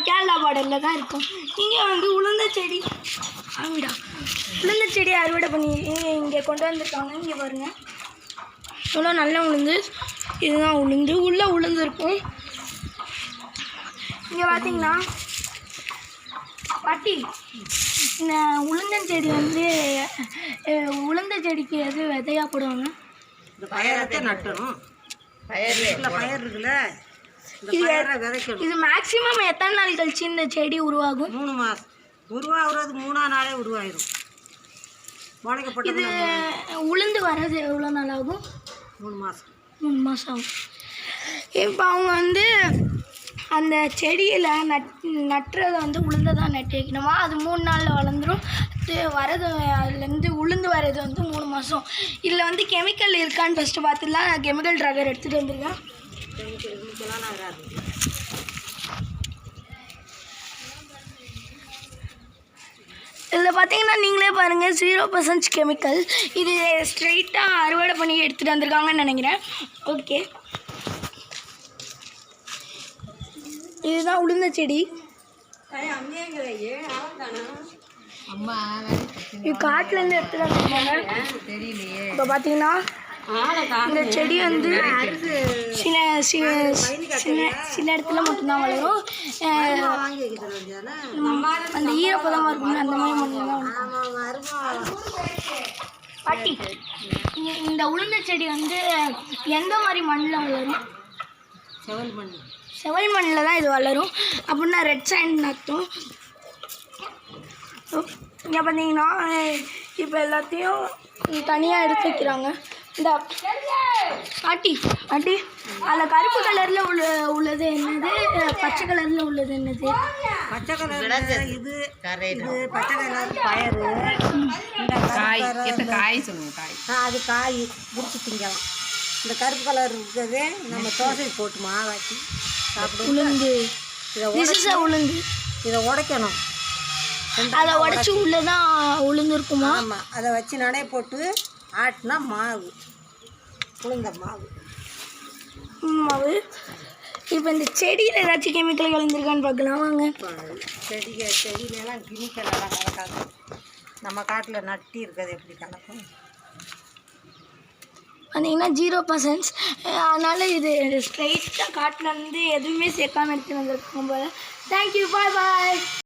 கேரளா பார்டரில் தான் இருக்கும். இங்கே வந்து உளுந்த செடி உளுந்த செடி அறுவடை பண்ணி இங்கே கொண்டு வந்திருக்காங்க. இங்கே பாருங்கள், இவ்வளோ நல்ல உளுந்து. இதுதான் உளுந்து, உள்ளே உளுந்து இருக்கும். இங்கே பார்த்தீங்கன்னா பாட்டி, இந்த உளுந்தஞ்செடி வந்து உளுந்த செடிக்கு எது விதையாக போடுவாங்க? இந்த பயிரத்தை நட்டணும். பயிர் இருக்குல்ல, இது மேக்ஸிமம் எத்தனை நாள் கழிச்சு இந்த செடி உருவாகும்? 3 மாதம். உருவாகிறது 3ஆம் நாளே உருவாயிடும். இது உளுந்து வர்றது எவ்வளோ நாள் ஆகும்? 3 மாதம். 3 மாதம் ஆகும். இப்போ அவங்க வந்து அந்த செடியில் நட்டுறதை வந்து உளுந்தை தான் நட்டு வைக்கணுமா? அது 3 நாளில் வளர்ந்துடும். வரது அதுலேருந்து உளுந்து வர்றது வந்து 3 மாதம். இதில் வந்து கெமிக்கல் இருக்கான்னு ஃபஸ்ட்டு பார்த்துலாம். நான் கெமிக்கல் ட்ரகர் எடுத்துகிட்டு வந்துருக்கேன். இதில் பார்த்தீங்கன்னா நீங்களே பாருங்கள், 0% கெமிக்கல். இது ஸ்ட்ரெயிட்டாக அறுவடை பண்ணி எடுத்துகிட்டு வந்திருக்காங்கன்னு நினைக்கிறேன். ஓகே, இதுதான் உளுந்த செடி. இது காட்டிலேருந்து எடுத்துகிட்டு வந்திருக்காங்க. இப்போ பார்த்தீங்கன்னா இந்த செடி வந்து சில இடத்துல மட்டும்தான் வளரும். அந்த ஈரப்பதமாக இருக்கும், அந்த மாதிரி மட்டும்தான் வளரும். பாட்டி, இந்த உளுந்த செடி வந்து எந்த மாதிரி மண்ணில் வளரும்? செவல் மண்ணில் தான் இது வளரும். அப்படின்னா ரெட் சாண்ட் அர்த்தம். இங்கே பார்த்தீங்கன்னா இப்போ எல்லாத்தையும் தனியாக எடுத்து வைக்கிறாங்க. இந்த பாட்டி அதில் கருப்பு கலரில் உள்ளது என்னது, பச்சை கலரில் உள்ளது என்னது? பச்சை கலர் இது பச்சை கலர் பயிறு. இந்த காய் சொல்லுங்க. அது காய் முடிச்சு திங்கலாம். இந்த கருப்பு கலர் இருக்கிறது நம்ம தோசை போட்டு மாவாட்டி சாப்பிடுவோம். உளுந்து, உளுந்து இதை உடைக்கணும். அதை உடைச்சி உள்ளதான் உளுந்து இருக்குமா? ஆமாம், அதை வச்சு நடை போட்டு ஆட்டினா மாவு, உளுந்த மாவு. இப்போ இந்த செடியில் ஏதாச்சும் கெமிக்கல் கலந்துருக்கான்னு பார்க்கலாம் வாங்க. செடியிலலாம் கெமிக்கலெல்லாம் கலக்காது. நம்ம காட்டில் நட்டி இருக்கிறது எப்படி கலக்கும்? பார்த்தீங்கன்னா 0%. அதனால் இது ஸ்ட்ரைட்டாக காட்டில் வந்து எதுவுமே சேர்க்காம எடுத்துகிட்டு வந்திருக்கோம் போல். தேங்க்யூ, பாய் பாய்.